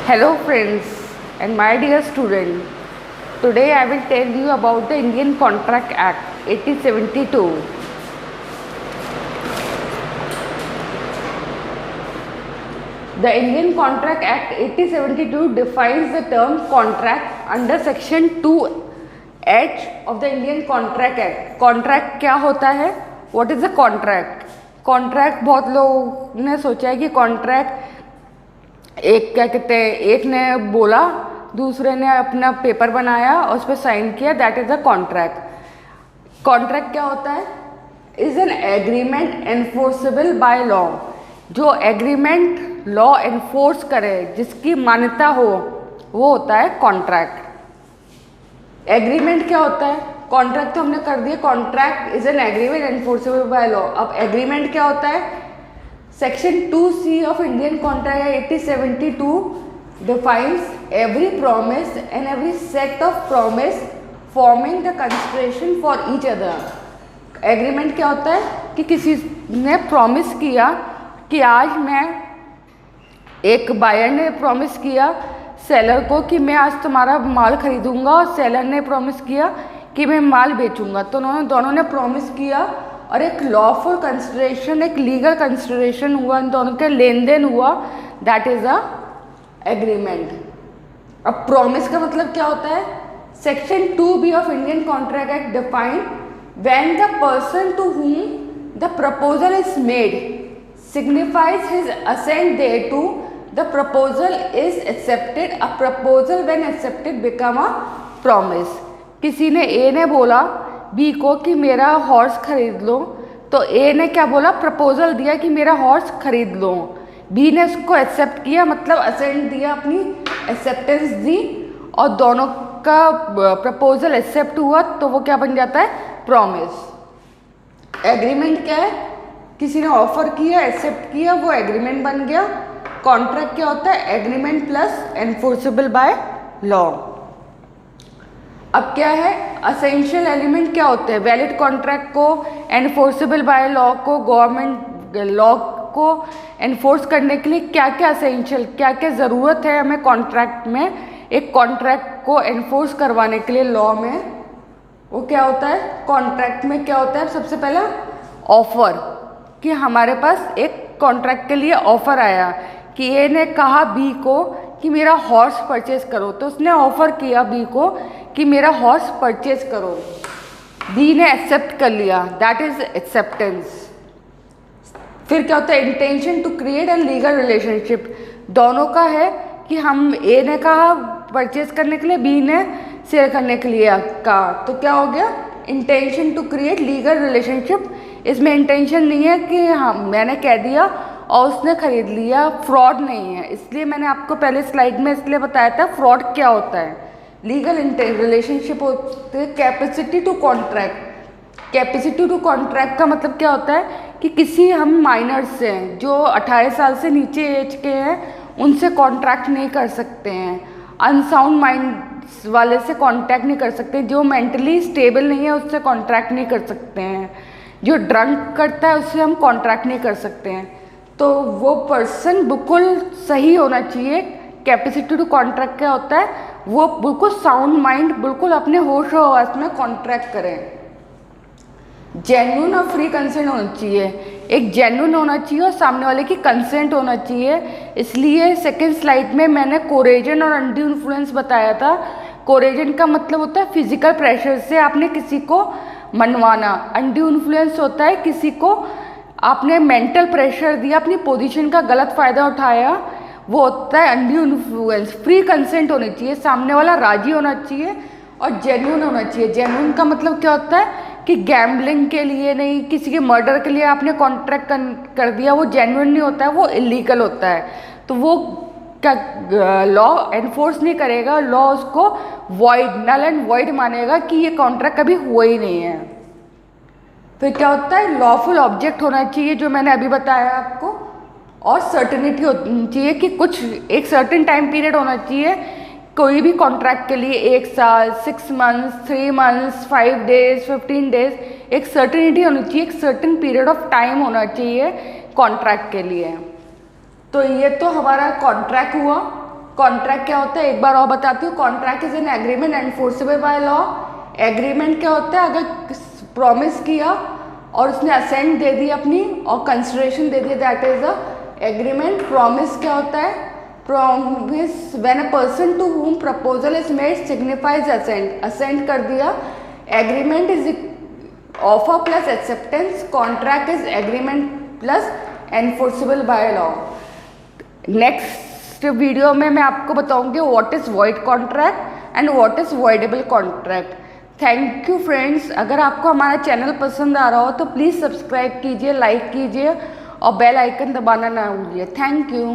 Hello friends and my dear student. Today I will tell you about the Indian Contract Act 1872. The Indian Contract Act 1872 defines the term contract under section 2H of the Indian Contract Act. Contract क्या होता है? What is a contract? Contract बहुत लोगों ने सोचा है कि contract एक क्या कहते हैं, एक ने बोला, दूसरे ने अपना पेपर बनाया और उस पर साइन किया, that is a contract. Contract क्या होता है? Is an agreement enforceable by law. जो एग्रीमेंट लॉ एनफोर्स करे, जिसकी मान्यता हो, वो होता है कॉन्ट्रैक्ट। एग्रीमेंट क्या होता है? कॉन्ट्रैक्ट तो हमने कर दिया, contract is an agreement enforceable by law. अब एग्रीमेंट क्या होता है? Section 2C of Indian Contract Act 1872 defines every promise and every set of promise forming the consideration for each other. Agreement क्या होता है कि किसी ने प्रॉमिस किया कि आज मैं, एक बायर ने प्रॉमिस किया सेलर को कि मैं आज तुम्हारा माल खरीदूंगा, और सेलर ने प्रॉमिस किया कि मैं माल बेचूंगा। तो उन्होंने दोनों ने प्रॉमिस किया और एक लॉफुल कंसिडरेशन, एक लीगल कंसिडरेशन हुआ, इन दोनों के लेन देन हुआ, दैट इज अ एग्रीमेंट। अब प्रॉमिस का मतलब क्या होता है? Section 2B of Indian contract act define when the person to whom the proposal is made signifies his assent thereto the proposal is accepted. A proposal when accepted become a promise. किसी ने, ए ने बोला B को कि मेरा horse खरीद लो, तो ए ने क्या बोला? प्रपोजल दिया कि मेरा हॉर्स खरीद लो। बी ने उसको एक्सेप्ट किया, मतलब असेंट दिया, अपनी एक्सेप्टेंस दी, और दोनों का प्रपोजल एक्सेप्ट हुआ, तो वो क्या बन जाता है? प्रॉमिस। एग्रीमेंट क्या है? किसी ने ऑफर किया, एक्सेप्ट किया, वो एग्रीमेंट बन गया। कॉन्ट्रैक्ट क्या होता है? Agreement plus enforceable by law. अब क्या है? असेंशियल एलिमेंट क्या होते हैं? वैलिड कॉन्ट्रैक्ट को, एनफोर्सेबल बाय लॉ को, गवर्नमेंट लॉ को एनफोर्स करने के लिए क्या क्या असेंशियल, क्या क्या ज़रूरत है हमें कॉन्ट्रैक्ट में, एक कॉन्ट्रैक्ट को एनफोर्स करवाने के लिए लॉ में, वो क्या होता है? कॉन्ट्रैक्ट में क्या होता है? सबसे पहला ऑफर, कि हमारे पास एक कॉन्ट्रैक्ट के लिए ऑफर आया कि ए ने कहा बी को कि मेरा हॉर्स परचेज करो, तो उसने ऑफर किया बी को कि मेरा हॉर्स परचेज करो। बी ने एक्सेप्ट कर लिया, दैट इज एक्सेप्टेंस। फिर क्या होता है? Intention to create an legal relationship. दोनों का है कि हम, ए ने कहा परचेज करने के लिए, बी ने सेल करने के लिए कहा, तो क्या हो गया? Intention to create legal relationship. इसमें इंटेंशन नहीं है कि हाँ मैंने कह दिया और उसने खरीद लिया, फ्रॉड नहीं है। इसलिए मैंने आपको पहले स्लाइड में इसलिए बताया था फ्रॉड क्या होता है। लीगल रिलेशनशिप होते हैं capacity to contract. Capacity to contract का मतलब क्या होता है कि किसी, हम माइनर्स हैं जो 18 साल से नीचे एज के हैं, उनसे कॉन्ट्रैक्ट नहीं कर सकते हैं। अनसाउंड माइंड वाले से कॉन्ट्रैक्ट नहीं कर सकते। जो मेंटली स्टेबल नहीं है उससे कॉन्ट्रैक्ट नहीं कर सकते हैं। जो ड्रंक करता है उससे हम कॉन्ट्रैक्ट नहीं कर सकते हैं। तो वो पर्सन बिल्कुल सही होना चाहिए। कैपेसिटी टू कॉन्ट्रैक्ट क्या होता है? वो बिल्कुल साउंड माइंड, बिल्कुल अपने होश और हवास में कॉन्ट्रैक्ट करें। जेन्युइन और फ्री कंसेंट होना चाहिए। एक जेन्युइन होना चाहिए और सामने वाले की कंसेंट होना चाहिए। इसलिए सेकंड स्लाइड में मैंने कोरेजन और अनड्यू इन्फ्लुएंस बताया था। कोरेजन का मतलब होता है फिजिकल प्रेशर से आपने किसी को मनवाना। अनड्यू इन्फ्लुएंस होता है किसी को आपने मेंटल प्रेशर दिया, अपनी पोजीशन का गलत फ़ायदा उठाया, वो होता है अनड्यू इन्फ्लुएंस। फ्री कंसेंट होनी चाहिए, सामने वाला राजी होना चाहिए और जेन्युइन होना चाहिए। जेन्युइन का मतलब क्या होता है कि गैम्बलिंग के लिए नहीं, किसी के मर्डर के लिए आपने कॉन्ट्रैक्ट कर दिया, वो जेन्युइन नहीं होता है, वो इलीगल होता है। तो वो क्या लॉ एनफोर्स नहीं करेगा, लॉ उसको वॉइड, नल एंड वॉइड मानेगा कि ये कॉन्ट्रैक्ट कभी हुआ ही नहीं है। फिर क्या होता है? लॉफुल ऑब्जेक्ट होना चाहिए, जो मैंने अभी बताया आपको, और सर्टेनिटी होनी चाहिए कि कुछ एक सर्टेन टाइम पीरियड होना चाहिए कोई भी कॉन्ट्रैक्ट के लिए। 1 साल, 6 मंथ्स, 3 मंथ्स, 5 डेज, 15 डेज, एक सर्टेनिटी होनी चाहिए, एक सर्टेन पीरियड ऑफ टाइम होना चाहिए कॉन्ट्रैक्ट के लिए। तो ये तो हमारा कॉन्ट्रैक्ट हुआ। कॉन्ट्रैक्ट क्या होता है एक बार और बताती हूँ। Contract is an agreement enforceable by law. Agreement क्या होता है, अगर प्रॉमिस किया और उसने असेंट दे दी अपनी और कंसिडरेशन दे दी, that is a agreement. Promise क्या होता है, promise when a person to whom proposal is made signifies assent, assent कर दिया। Agreement is offer plus acceptance, contract is agreement plus enforceable by law. Next video में मैं आपको बताऊंगी what is void contract and what is voidable contract. Thank you friends. अगर आपको हमारा channel पसंद आ रहा हो तो प्लीज़ सब्सक्राइब कीजिए, लाइक कीजिए और बेल आइकन दबाना ना भूलिए। Thank you.